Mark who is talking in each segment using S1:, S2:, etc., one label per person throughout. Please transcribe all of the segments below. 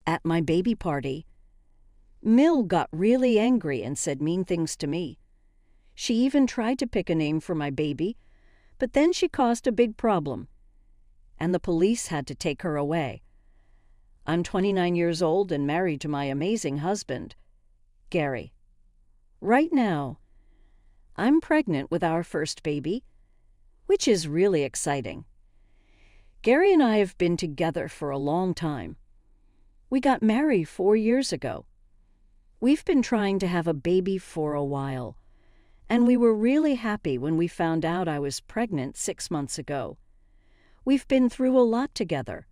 S1: At my baby party, Mill got really angry and said mean things to me. She even tried to pick a name for my baby, but then she caused a big problem, and the police had to take her away. I'm 29 years old and married to my amazing husband, Gary. Right now, I'm pregnant with our first baby, which is really exciting. Gary and I have been together for a long time. We got married 4 years ago. We've been trying to have a baby for a while, and we were really happy when we found out I was pregnant 6 months ago. We've been through a lot together,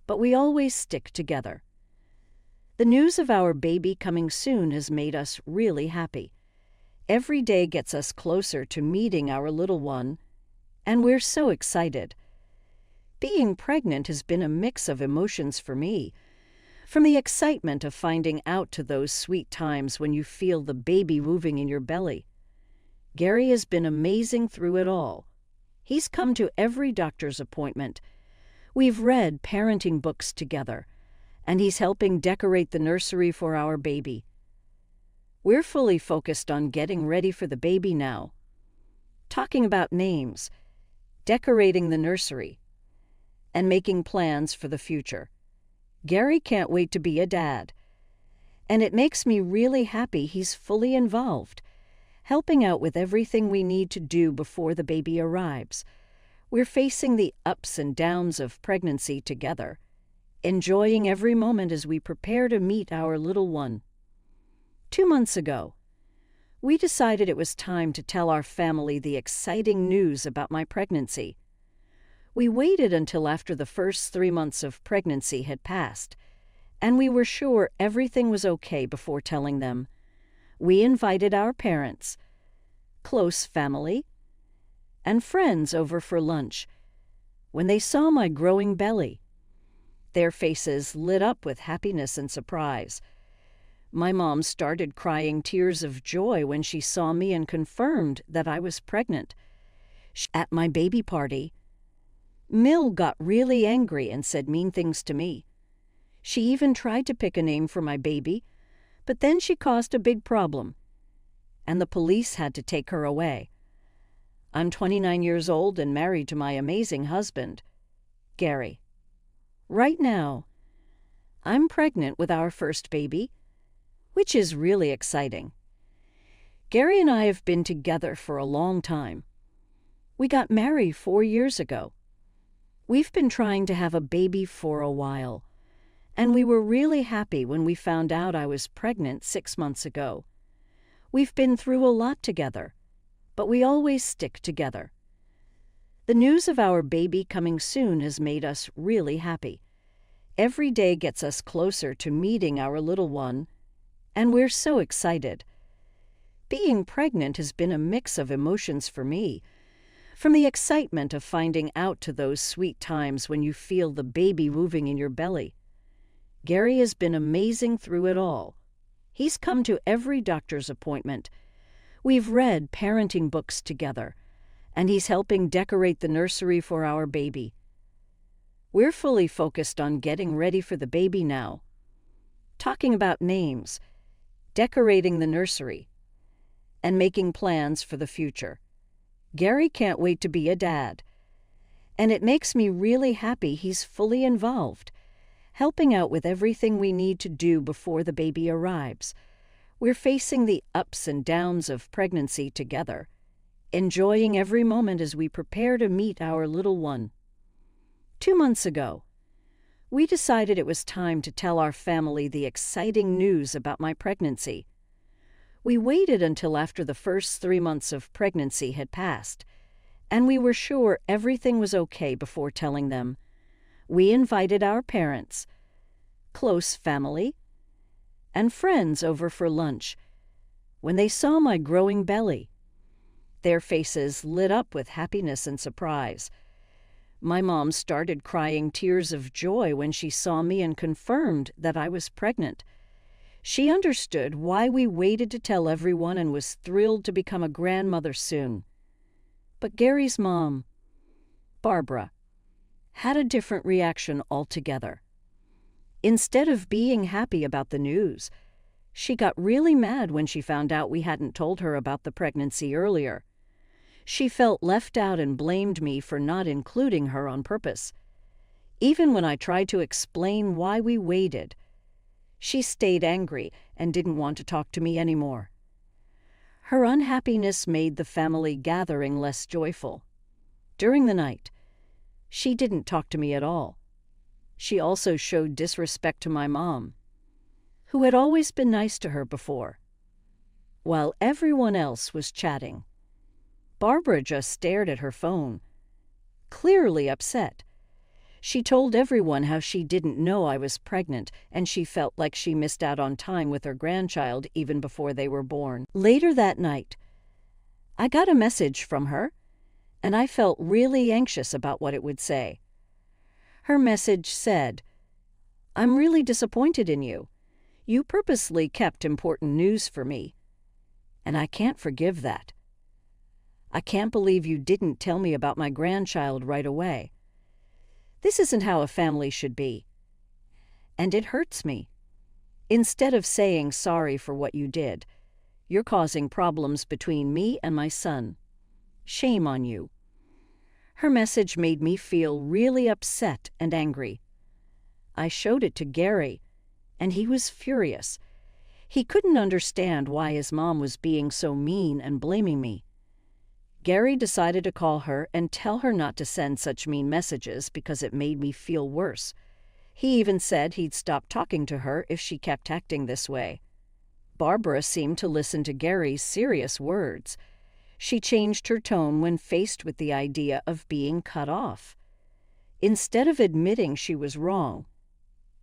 S1: but we always stick together. The news of our baby coming soon has made us really happy. Every day gets us closer to meeting our little one, and we're so excited. Being pregnant has been a mix of emotions for me, from the excitement of finding out to those sweet times when you feel the baby moving in your belly. Gary has been amazing through it all. He's come to every doctor's appointment. We've read parenting books together, and he's helping decorate the nursery for our baby. We're fully focused on getting ready for the baby now, talking about names, decorating the nursery, and making plans for the future. Gary can't wait to be a dad, and it makes me really happy he's fully involved, helping out with everything we need to do before the baby arrives. We're facing the ups and downs of pregnancy together, enjoying every moment as we prepare to meet our little one. 2 months ago, we decided it was time to tell our family the exciting news about my pregnancy. We waited until after the first 3 months of pregnancy had passed, and we were sure everything was okay before telling them. We invited our parents, close family, and friends over for lunch. When they saw my growing belly, their faces lit up with happiness and surprise. My mom started crying tears of joy when she saw me and confirmed that I was pregnant. At my baby party, Mill got really angry and said mean things to me. She even tried to pick a name for my baby, but then she caused a big problem, and the police had to take her away. I'm 29 years old and married to my amazing husband, Gary. Right now, I'm pregnant with our first baby, which is really exciting. Gary and I have been together for a long time. We got married 4 years ago. We've been trying to have a baby for a while, and we were really happy when we found out I was pregnant 6 months ago. We've been through a lot together, but we always stick together. The news of our baby coming soon has made us really happy. Every day gets us closer to meeting our little one, and we're so excited. Being pregnant has been a mix of emotions for me, from the excitement of finding out to those sweet times when you feel the baby moving in your belly. Gary has been amazing through it all. He's come to every doctor's appointment. We've read parenting books together, and he's helping decorate the nursery for our baby. We're fully focused on getting ready for the baby now, talking about names, decorating the nursery, and making plans for the future. Gary can't wait to be a dad, and it makes me really happy he's fully involved, helping out with everything we need to do before the baby arrives. We're facing the ups and downs of pregnancy together, enjoying every moment as we prepare to meet our little one. 2 months ago, we decided it was time to tell our family the exciting news about my pregnancy. We waited until after the first 3 months of pregnancy had passed, and we were sure everything was okay before telling them. We invited our parents, close family, and friends over for lunch. When they saw my growing belly, their faces lit up with happiness and surprise. My mom started crying tears of joy when she saw me and confirmed that I was pregnant. She understood why we waited to tell everyone and was thrilled to become a grandmother soon. But Gary's mom, Barbara, had a different reaction altogether. Instead of being happy about the news, she got really mad when she found out we hadn't told her about the pregnancy earlier. She felt left out and blamed me for not including her on purpose. Even when I tried to explain why we waited, she stayed angry and didn't want to talk to me anymore. Her unhappiness made the family gathering less joyful. During the night, she didn't talk to me at all. She also showed disrespect to my mom, who had always been nice to her before. While everyone else was chatting, Barbara just stared at her phone, clearly upset. She told everyone how she didn't know I was pregnant and she felt like she missed out on time with her grandchild even before they were born. Later that night, I got a message from her, and I felt really anxious about what it would say. Her message said, "I'm really disappointed in you. You purposely kept important news for me, and I can't forgive that. I can't believe you didn't tell me about my grandchild right away. This isn't how a family should be. And it hurts me. Instead of saying sorry for what you did, you're causing problems between me and my son. Shame on you." Her message made me feel really upset and angry. I showed it to Gary, and he was furious. He couldn't understand why his mom was being so mean and blaming me. Gary decided to call her and tell her not to send such mean messages because it made me feel worse. He even said he'd stop talking to her if she kept acting this way. Barbara seemed to listen to Gary's serious words. She changed her tone when faced with the idea of being cut off. Instead of admitting she was wrong,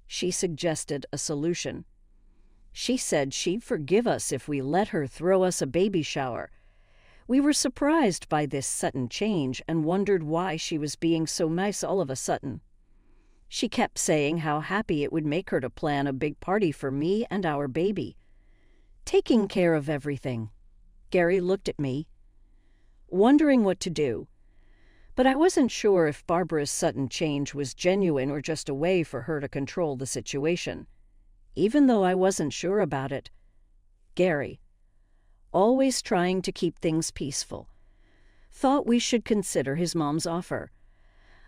S1: she suggested a solution. She said she'd forgive us if we let her throw us a baby shower. We were surprised by this sudden change and wondered why she was being so nice all of a sudden. She kept saying how happy it would make her to plan a big party for me and our baby, taking care of everything. Gary looked at me, wondering what to do, but I wasn't sure if Barbara's sudden change was genuine or just a way for her to control the situation. Even though I wasn't sure about it, Gary, always trying to keep things peaceful, thought we should consider his mom's offer.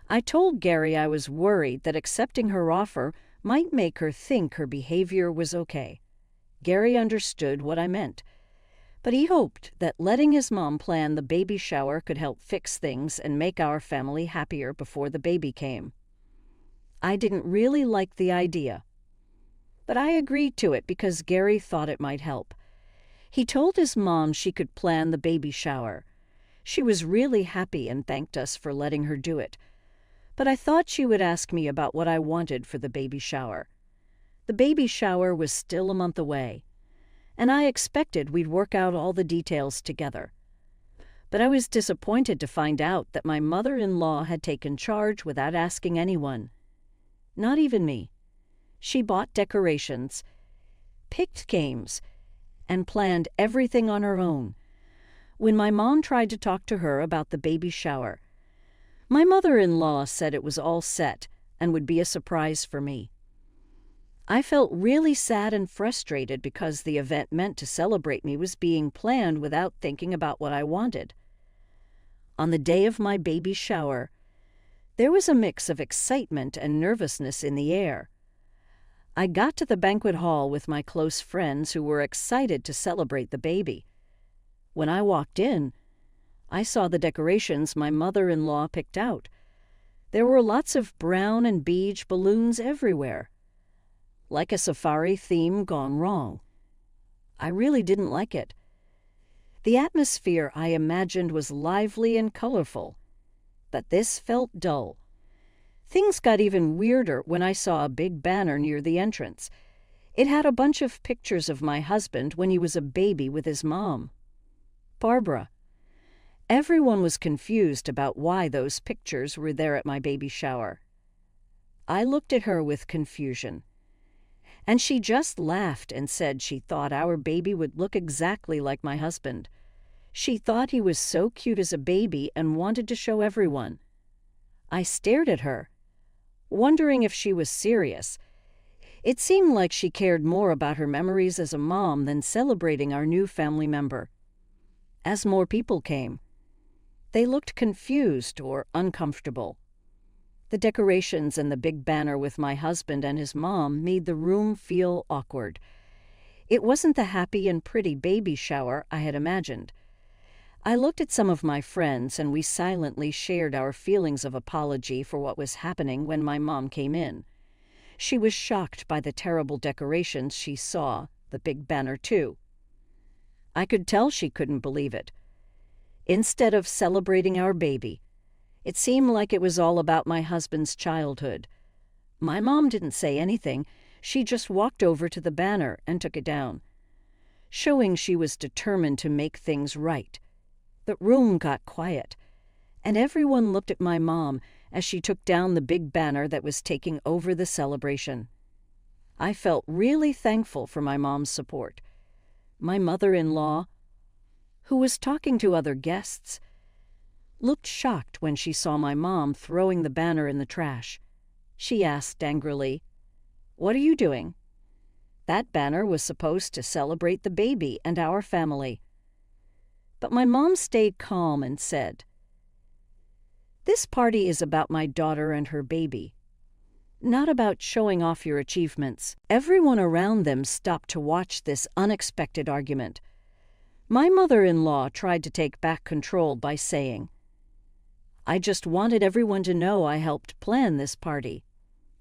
S1: I told Gary I was worried that accepting her offer might make her think her behavior was okay. Gary understood what I meant, but he hoped that letting his mom plan the baby shower could help fix things and make our family happier before the baby came. I didn't really like the idea, but I agreed to it because Gary thought it might help. He told his mom she could plan the baby shower. She was really happy and thanked us for letting her do it. But I thought she would ask me about what I wanted for the baby shower. The baby shower was still a month away, and I expected we'd work out all the details together. But I was disappointed to find out that my mother-in-law had taken charge without asking anyone. Not even me. She bought decorations, picked games, and planned everything on her own. When my mom tried to talk to her about the baby shower, my mother-in-law said it was all set and would be a surprise for me. I felt really sad and frustrated because the event meant to celebrate me was being planned without thinking about what I wanted. On the day of my baby shower, there was a mix of excitement and nervousness in the air. I got to the banquet hall with my close friends who were excited to celebrate the baby. When I walked in, I saw the decorations my mother-in-law picked out. There were lots of brown and beige balloons everywhere, like a safari theme gone wrong. I really didn't like it. The atmosphere I imagined was lively and colorful, but this felt dull. Things got even weirder when I saw a big banner near the entrance. It had a bunch of pictures of my husband when he was a baby with his mom, Barbara. Everyone was confused about why those pictures were there at my baby shower. I looked at her with confusion, and she just laughed and said she thought our baby would look exactly like my husband. She thought he was so cute as a baby and wanted to show everyone. I stared at her, wondering if she was serious. It seemed like she cared more about her memories as a mom than celebrating our new family member. As more people came, they looked confused or uncomfortable. The decorations and the big banner with my husband and his mom made the room feel awkward. It wasn't the happy and pretty baby shower I had imagined. I looked at some of my friends and we silently shared our feelings of apology for what was happening when my mom came in. She was shocked by the terrible decorations she saw, the big banner too. I could tell she couldn't believe it. Instead of celebrating our baby, it seemed like it was all about my husband's childhood. My mom didn't say anything. She just walked over to the banner and took it down, showing she was determined to make things right. The room got quiet, and everyone looked at my mom as she took down the big banner that was taking over the celebration. I felt really thankful for my mom's support. My mother-in-law, who was talking to other guests, looked shocked when she saw my mom throwing the banner in the trash. She asked angrily, "What are you doing?" That banner was supposed to celebrate the baby and our family. But my mom stayed calm and said, "This party is about my daughter and her baby, not about showing off your achievements." Everyone around them stopped to watch this unexpected argument. My mother-in-law tried to take back control by saying, "I just wanted everyone to know I helped plan this party."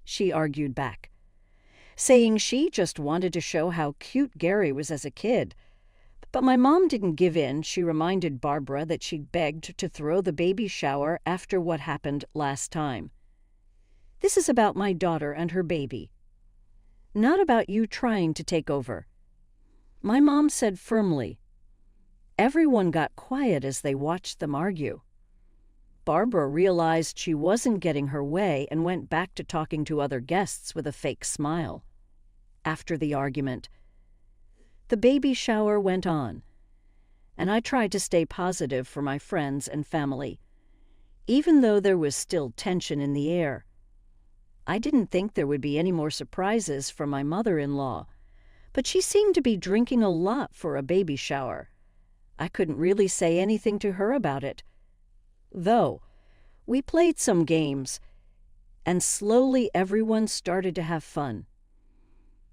S1: She argued back, saying she just wanted to show how cute Gary was as a kid. But my mom didn't give in. She reminded Barbara that she'd begged to throw the baby shower after what happened last time. "This is about my daughter and her baby, not about you trying to take over," my mom said firmly. Everyone got quiet as they watched them argue. Barbara realized she wasn't getting her way and went back to talking to other guests with a fake smile. After the argument, the baby shower went on, and I tried to stay positive for my friends and family, even though there was still tension in the air. I didn't think there would be any more surprises from my mother-in-law, but she seemed to be drinking a lot for a baby shower. I couldn't really say anything to her about it. Though, we played some games, and slowly everyone started to have fun.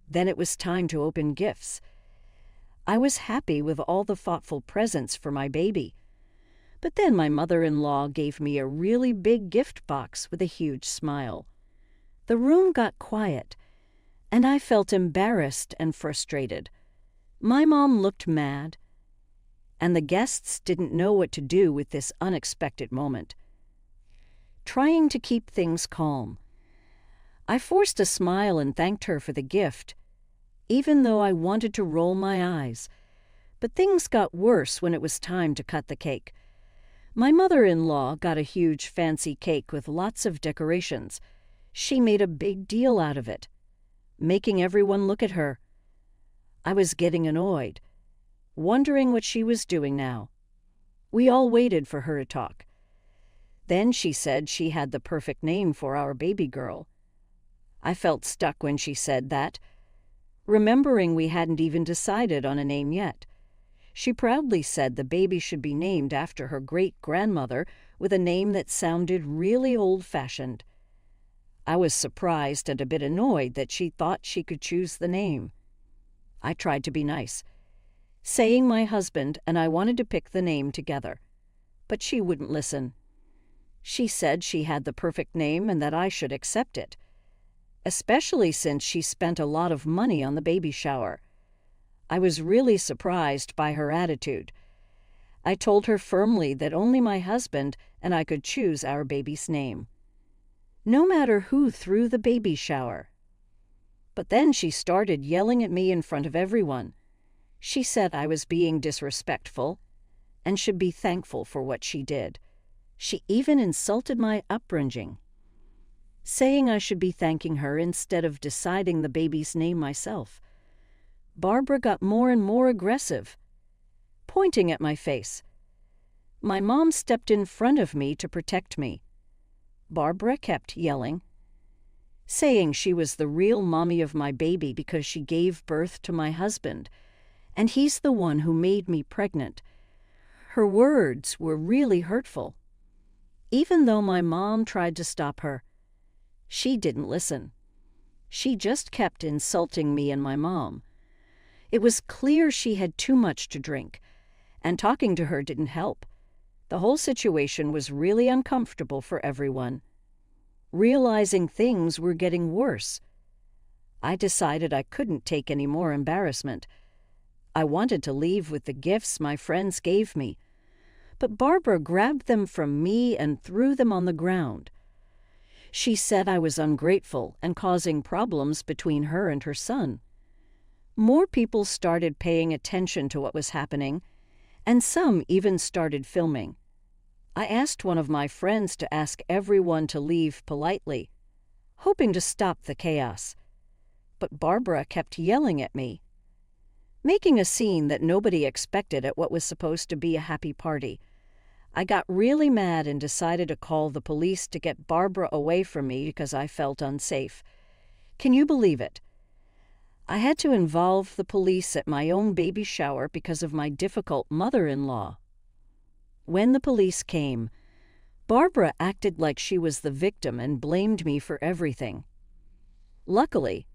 S1: Then it was time to open gifts. I was happy with all the thoughtful presents for my baby. But then my mother-in-law gave me a really big gift box with a huge smile. The room got quiet, and I felt embarrassed and frustrated. My mom looked mad, and the guests didn't know what to do with this unexpected moment. Trying to keep things calm, I forced a smile and thanked her for the gift, even though I wanted to roll my eyes. But things got worse when it was time to cut the cake. My mother-in-law got a huge fancy cake with lots of decorations. She made a big deal out of it, making everyone look at her. I was getting annoyed, wondering what she was doing now. We all waited for her to talk. Then she said she had the perfect name for our baby girl. I felt stuck when she said that, remembering we hadn't even decided on a name yet. She proudly said the baby should be named after her great-grandmother with a name that sounded really old-fashioned. I was surprised and a bit annoyed that she thought she could choose the name. I tried to be nice, saying my husband and I wanted to pick the name together, but she wouldn't listen. She said she had the perfect name and that I should accept it, especially since she spent a lot of money on the baby shower. I was really surprised by her attitude. I told her firmly that only my husband and I could choose our baby's name, no matter who threw the baby shower. But then she started yelling at me in front of everyone. She said I was being disrespectful and should be thankful for what she did. She even insulted my upbringing, saying I should be thanking her instead of deciding the baby's name myself. Barbara got more and more aggressive, pointing at my face. My mom stepped in front of me to protect me. Barbara kept yelling. saying she was the real mommy of my baby because she gave birth to my husband, and he's the one who made me pregnant. Her words were really hurtful. Even though my mom tried to stop her, she didn't listen. She just kept insulting me and my mom. It was clear she had too much to drink, and talking to her didn't help. The whole situation was really uncomfortable for everyone. Realizing things were getting worse, I decided I couldn't take any more embarrassment. I wanted to leave with the gifts my friends gave me, but Barbara grabbed them from me and threw them on the ground. She said I was ungrateful and causing problems between her and her son. More people started paying attention to what was happening, and some even started filming. I asked one of my friends to ask everyone to leave politely, hoping to stop the chaos. But Barbara kept yelling at me, making a scene that nobody expected at what was supposed to be a happy party. I got really mad and decided to call the police to get Barbara away from me because I felt unsafe. Can you believe it? I had to involve the police at my own baby shower because of my difficult mother-in-law. When the police came, Barbara acted like she was the victim and blamed me for everything. Luckily,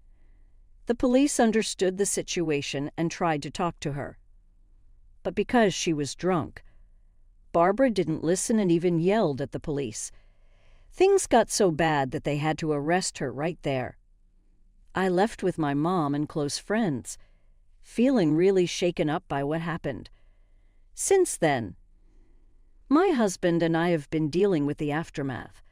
S1: the police understood the situation and tried to talk to her. But because she was drunk, Barbara didn't listen and even yelled at the police. Things got so bad that they had to arrest her right there. I left with my mom and close friends, feeling really shaken up by what happened. Since then, my husband and I have been dealing with the aftermath.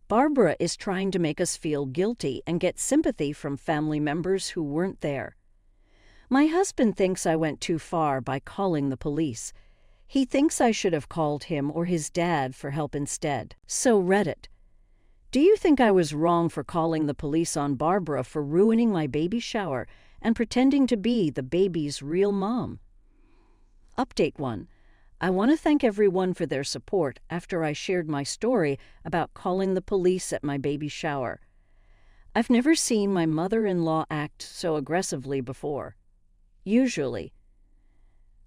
S1: Barbara is trying to make us feel guilty and get sympathy from family members who weren't there. My husband thinks I went too far by calling the police. He thinks I should have called him or his dad for help instead. So Reddit, do you think I was wrong for calling the police on Barbara for ruining my baby shower and pretending to be the baby's real mom? Update 1. I want to thank everyone for their support after I shared my story about calling the police at my baby shower. I've never seen my mother-in-law act so aggressively before. Usually,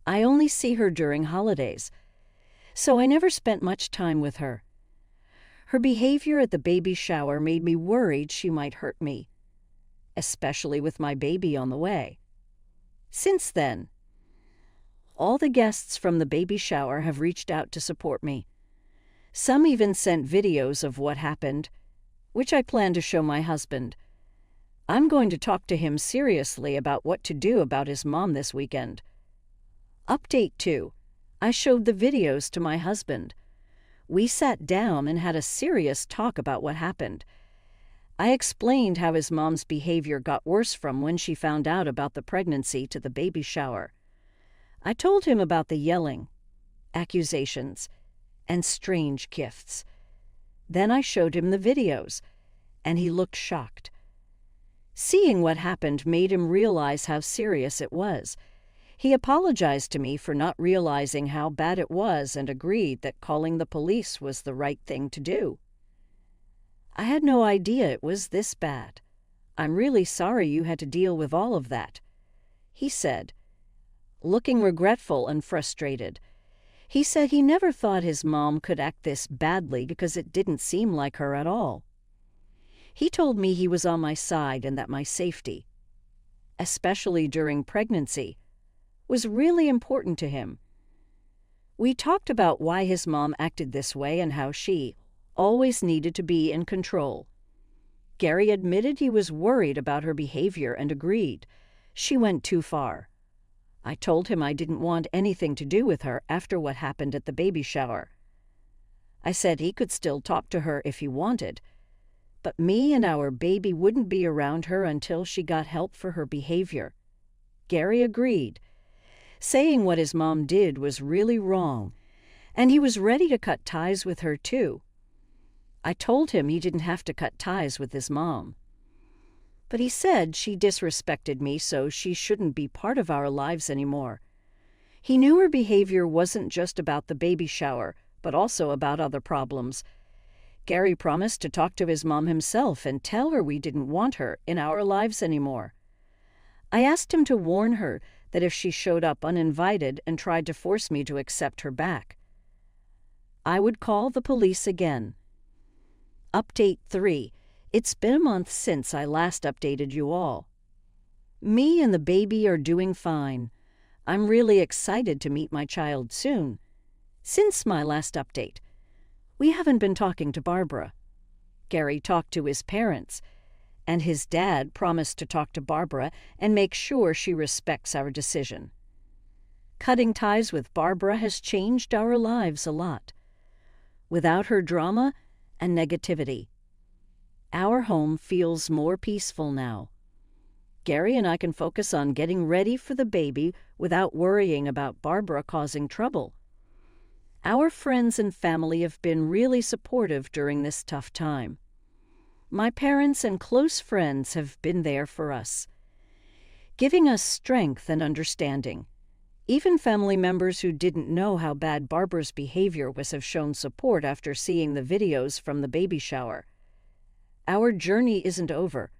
S1: I only see her during holidays, so I never spent much time with her. Her behavior at the baby shower made me worried she might hurt me, especially with my baby on the way. Since then, all the guests from the baby shower have reached out to support me. Some even sent videos of what happened, which I plan to show my husband. I'm going to talk to him seriously about what to do about his mom this weekend. Update 2. I showed the videos to my husband. We sat down and had a serious talk about what happened. I explained how his mom's behavior got worse from when she found out about the pregnancy to the baby shower. I told him about the yelling, accusations, and strange gifts. Then I showed him the videos, and he looked shocked. Seeing what happened made him realize how serious it was. He apologized to me for not realizing how bad it was and agreed that calling the police was the right thing to do. I had no idea it was this bad. I'm really sorry you had to deal with all of that, he said, looking regretful and frustrated. He said he never thought his mom could act this badly because it didn't seem like her at all. He told me he was on my side and that my safety, especially during pregnancy, was really important to him. We talked about why his mom acted this way and how she always needed to be in control. Gary admitted he was worried about her behavior and agreed she went too far. I told him I didn't want anything to do with her after what happened at the baby shower. I said he could still talk to her if he wanted, but me and our baby wouldn't be around her until she got help for her behavior. Gary agreed, saying what his mom did was really wrong, and he was ready to cut ties with her too. I told him he didn't have to cut ties with his mom. But he said she disrespected me, so she shouldn't be part of our lives anymore. He knew her behavior wasn't just about the baby shower, but also about other problems. Gary promised to talk to his mom himself and tell her we didn't want her in our lives anymore. I asked him to warn her that if she showed up uninvited and tried to force me to accept her back, I would call the police again. Update 3. It's been a month since I last updated you all. Me and the baby are doing fine. I'm really excited to meet my child soon. Since my last update, we haven't been talking to Barbara. Gary talked to his parents, and his dad promised to talk to Barbara and make sure she respects our decision. Cutting ties with Barbara has changed our lives a lot. Without her drama and negativity, our home feels more peaceful now. Gary and I can focus on getting ready for the baby without worrying about Barbara causing trouble. Our friends and family have been really supportive during this tough time. My parents and close friends have been there for us, giving us strength and understanding. Even family members who didn't know how bad Barbara's behavior was have shown support after seeing the videos from the baby shower. Our journey isn't over,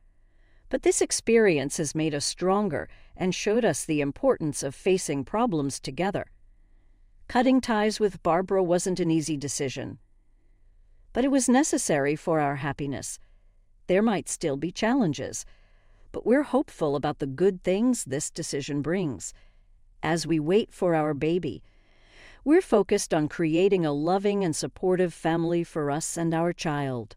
S1: but this experience has made us stronger and showed us the importance of facing problems together. Cutting ties with Barbara wasn't an easy decision, but it was necessary for our happiness. There might still be challenges, but we're hopeful about the good things this decision brings. As we wait for our baby, we're focused on creating a loving and supportive family for us and our child.